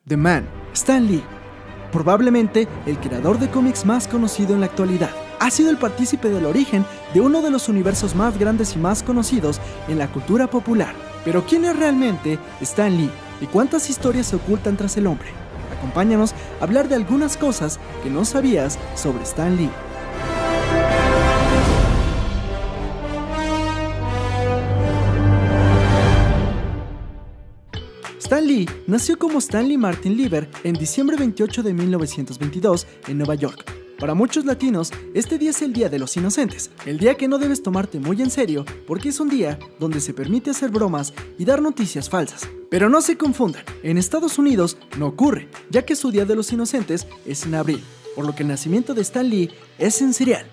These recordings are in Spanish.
The Man, Stan Lee. Probablemente el creador de cómics más conocido en la actualidad. Ha sido el partícipe del origen de uno de los universos más grandes y más conocidos en la cultura popular. Pero ¿quién es realmente Stan Lee? ¿Y cuántas historias se ocultan tras el hombre? Acompáñanos a hablar de algunas cosas que no sabías sobre Stan Lee. Stan Lee nació como Stanley Martin Lieber en diciembre 28 de 1922 en Nueva York. Para muchos latinos, este día es el Día de los Inocentes, el día que no debes tomarte muy en serio porque es un día donde se permite hacer bromas y dar noticias falsas. Pero no se confundan, en Estados Unidos no ocurre, ya que su Día de los Inocentes es en abril, por lo que el nacimiento de Stan Lee es sensorial.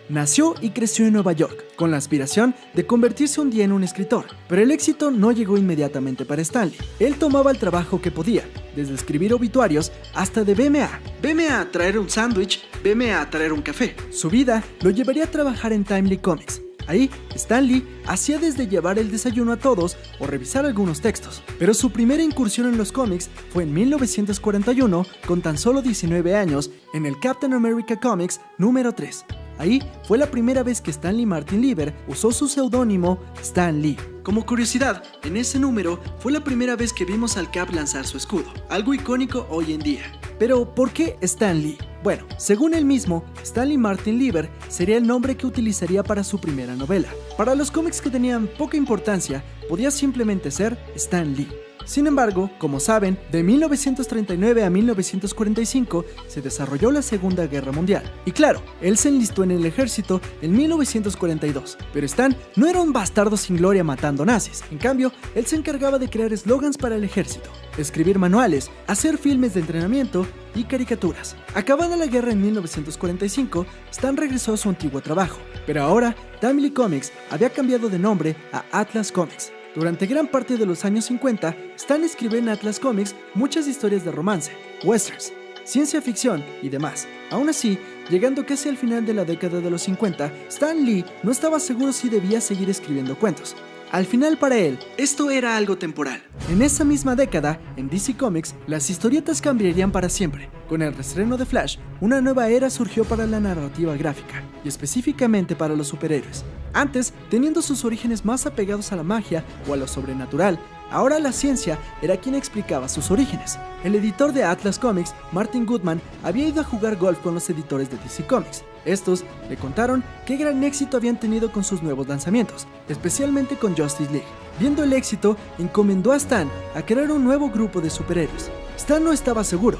Nació y creció en Nueva York, con la aspiración de convertirse un día en un escritor, pero el éxito no llegó inmediatamente para Stanley. Él tomaba el trabajo que podía, desde escribir obituarios hasta de veme a traer un sándwich, veme a traer un café. Su vida lo llevaría a trabajar en Timely Comics. Ahí, Stan Lee hacía desde llevar el desayuno a todos o revisar algunos textos. Pero su primera incursión en los cómics fue en 1941, con tan solo 19 años, en el Captain America Comics número 3. Ahí fue la primera vez que Stanley Martin Lieber usó su seudónimo Stan Lee. Como curiosidad, en ese número fue la primera vez que vimos al Cap lanzar su escudo, algo icónico hoy en día. Pero, ¿por qué Stan Lee? Bueno, según él mismo, Stanley Martin Lieber sería el nombre que utilizaría para su primera novela. Para los cómics que tenían poca importancia, podía simplemente ser Stan Lee. Sin embargo, como saben, de 1939 a 1945 se desarrolló la Segunda Guerra Mundial. Y claro, él se enlistó en el ejército en 1942. Pero Stan no era un bastardo sin gloria matando nazis. En cambio, él se encargaba de crear eslogans para el ejército, escribir manuales, hacer filmes de entrenamiento y caricaturas. Acabada la guerra en 1945, Stan regresó a su antiguo trabajo. Pero ahora, Timely Comics había cambiado de nombre a Atlas Comics. Durante gran parte de los años 50, Stan escribió en Atlas Comics muchas historias de romance, westerns, ciencia ficción y demás. Aún así, llegando casi al final de la década de los 50, Stan Lee no estaba seguro si debía seguir escribiendo cuentos. Al final, para él, esto era algo temporal. En esa misma década, en DC Comics, las historietas cambiarían para siempre. Con el reestreno de Flash, una nueva era surgió para la narrativa gráfica, y específicamente para los superhéroes. Antes, teniendo sus orígenes más apegados a la magia o a lo sobrenatural, ahora la ciencia era quien explicaba sus orígenes. El editor de Atlas Comics, Martin Goodman, había ido a jugar golf con los editores de DC Comics. Estos le contaron qué gran éxito habían tenido con sus nuevos lanzamientos, especialmente con Justice League. Viendo el éxito, encomendó a Stan a crear un nuevo grupo de superhéroes. Stan no estaba seguro,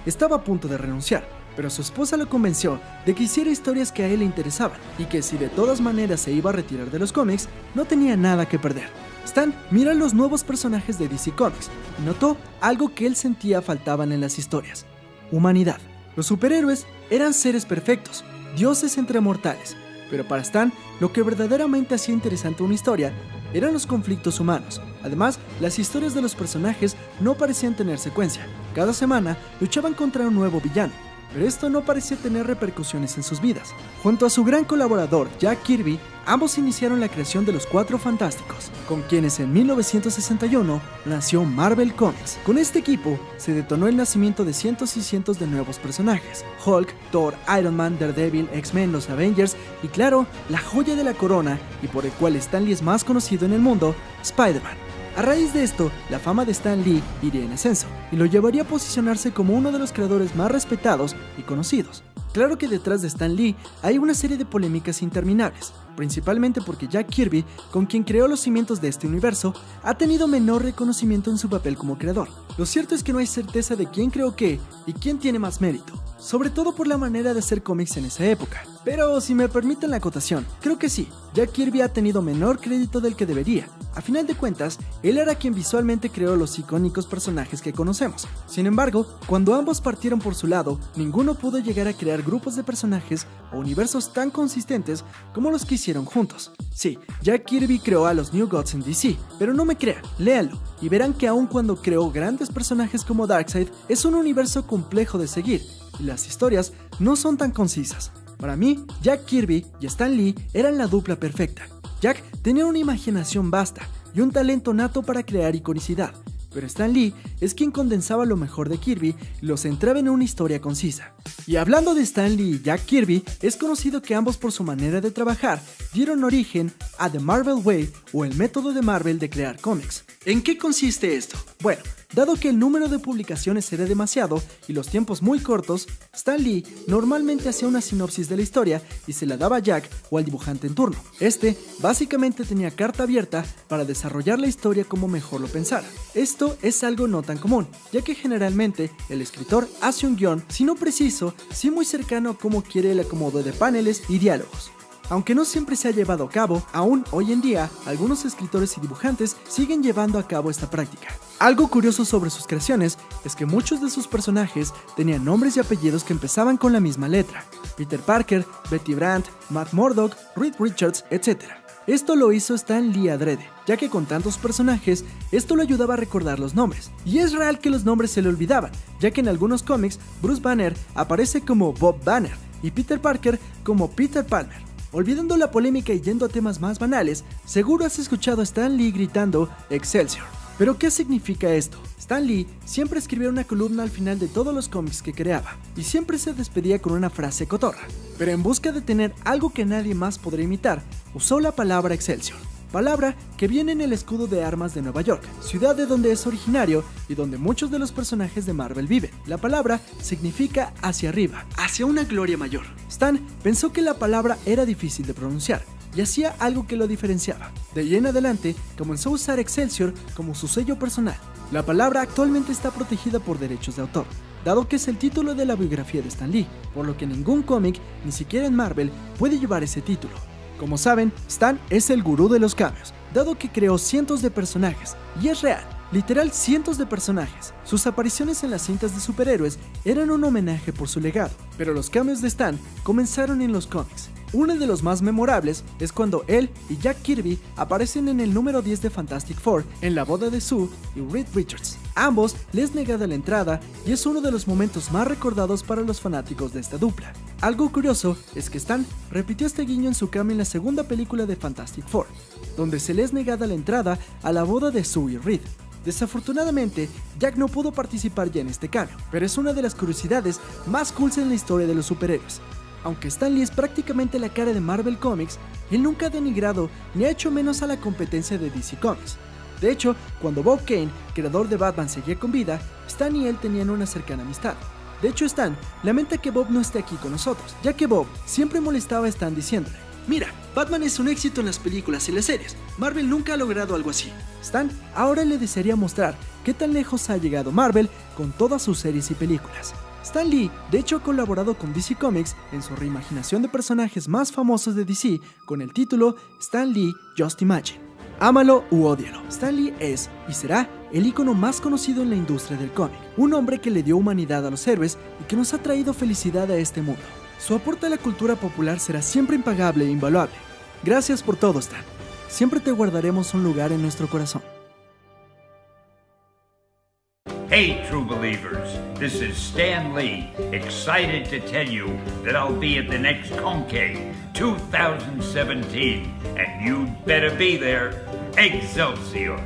estaba a punto de renunciar, pero su esposa lo convenció de que hiciera historias que a él le interesaban y que si de todas maneras se iba a retirar de los cómics, no tenía nada que perder. Stan miró los nuevos personajes de DC Comics y notó algo que él sentía faltaban en las historias: humanidad. Los superhéroes eran seres perfectos, dioses entre mortales, pero para Stan, lo que verdaderamente hacía interesante una historia eran los conflictos humanos. Además, las historias de los personajes no parecían tener secuencia. Cada semana luchaban contra un nuevo villano, pero esto no parecía tener repercusiones en sus vidas. Junto a su gran colaborador Jack Kirby, ambos iniciaron la creación de los Cuatro Fantásticos, con quienes en 1961 nació Marvel Comics. Con este equipo se detonó el nacimiento de cientos y cientos de nuevos personajes: Hulk, Thor, Iron Man, Daredevil, X-Men, los Avengers y claro, la joya de la corona y por el cual Stan Lee es más conocido en el mundo, Spider-Man. A raíz de esto, la fama de Stan Lee iría en ascenso y lo llevaría a posicionarse como uno de los creadores más respetados y conocidos. Claro que detrás de Stan Lee hay una serie de polémicas interminables, principalmente porque Jack Kirby, con quien creó los cimientos de este universo, ha tenido menor reconocimiento en su papel como creador. Lo cierto es que no hay certeza de quién creó qué y quién tiene más mérito, sobre todo por la manera de hacer cómics en esa época. Pero si me permiten la acotación, creo que sí, Jack Kirby ha tenido menor crédito del que debería. A final de cuentas, él era quien visualmente creó los icónicos personajes que conocemos. Sin embargo, cuando ambos partieron por su lado, ninguno pudo llegar a crear grupos de personajes o universos tan consistentes como los que hicieron juntos. Sí, Jack Kirby creó a los New Gods en DC, pero no me crean, léanlo y verán que aun cuando creó grandes personajes como Darkseid, es un universo complejo de seguir y las historias no son tan concisas. Para mí, Jack Kirby y Stan Lee eran la dupla perfecta. Jack tenía una imaginación vasta y un talento nato para crear iconicidad, pero Stan Lee es quien condensaba lo mejor de Kirby y lo centraba en una historia concisa. Y hablando de Stan Lee y Jack Kirby, es conocido que ambos por su manera de trabajar dieron origen a The Marvel Way o el método de Marvel de crear cómics. ¿En qué consiste esto? Bueno, dado que el número de publicaciones era demasiado y los tiempos muy cortos, Stan Lee normalmente hacía una sinopsis de la historia y se la daba a Jack o al dibujante en turno. Este básicamente tenía carta abierta para desarrollar la historia como mejor lo pensara. Esto es algo no tan común, ya que generalmente el escritor hace un guión, si no preciso, sí muy cercano a cómo quiere el acomodo de paneles y diálogos. Aunque no siempre se ha llevado a cabo, aún hoy en día, algunos escritores y dibujantes siguen llevando a cabo esta práctica. Algo curioso sobre sus creaciones es que muchos de sus personajes tenían nombres y apellidos que empezaban con la misma letra: Peter Parker, Betty Brant, Matt Murdock, Reed Richards, etc. Esto lo hizo Stan Lee adrede, ya que con tantos personajes, esto lo ayudaba a recordar los nombres. Y es real que los nombres se le olvidaban, ya que en algunos cómics, Bruce Banner aparece como Bob Banner y Peter Parker como Peter Palmer. Olvidando la polémica y yendo a temas más banales, seguro has escuchado a Stan Lee gritando Excelsior. ¿Pero qué significa esto? Stan Lee siempre escribía una columna al final de todos los cómics que creaba, y siempre se despedía con una frase cotorra. Pero en busca de tener algo que nadie más podría imitar, usó la palabra Excelsior. Palabra que viene en el escudo de armas de Nueva York, ciudad de donde es originario y donde muchos de los personajes de Marvel viven. La palabra significa hacia arriba, hacia una gloria mayor. Stan pensó que la palabra era difícil de pronunciar y hacía algo que lo diferenciaba. De ahí en adelante comenzó a usar Excelsior como su sello personal. La palabra actualmente está protegida por derechos de autor, dado que es el título de la biografía de Stan Lee, por lo que ningún cómic, ni siquiera en Marvel, puede llevar ese título. Como saben, Stan es el gurú de los cambios, dado que creó cientos de personajes, y es real, literal cientos de personajes. Sus apariciones en las cintas de superhéroes eran un homenaje por su legado, pero los cambios de Stan comenzaron en los cómics. Uno de los más memorables es cuando él y Jack Kirby aparecen en el número 10 de Fantastic Four en la boda de Sue y Reed Richards. Ambos les negada la entrada y es uno de los momentos más recordados para los fanáticos de esta dupla. Algo curioso es que Stan repitió este guiño en su cambio en la segunda película de Fantastic Four, donde se les negada la entrada a la boda de Sue y Reed. Desafortunadamente, Jack no pudo participar ya en este cambio, pero es una de las curiosidades más cool en la historia de los superhéroes. Aunque Stan Lee es prácticamente la cara de Marvel Comics, él nunca ha denigrado ni ha hecho menos a la competencia de DC Comics. De hecho, cuando Bob Kane, creador de Batman, seguía con vida, Stan y él tenían una cercana amistad. De hecho, Stan lamenta que Bob no esté aquí con nosotros, ya que Bob siempre molestaba a Stan diciéndole: mira, Batman es un éxito en las películas y las series, Marvel nunca ha logrado algo así. Stan ahora le desearía mostrar qué tan lejos ha llegado Marvel con todas sus series y películas. Stan Lee, de hecho, ha colaborado con DC Comics en su reimaginación de personajes más famosos de DC con el título Stan Lee Just Imagine. Ámalo u ódialo, Stan Lee es y será el ícono más conocido en la industria del cómic, un hombre que le dio humanidad a los héroes y que nos ha traído felicidad a este mundo. Su aporte a la cultura popular será siempre impagable e invaluable. Gracias por todo, Stan. Siempre te guardaremos un lugar en nuestro corazón. Hey, true believers, this is Stan Lee, excited to tell you that I'll be at the next Concave 2017, and you'd better be there. Excelsior!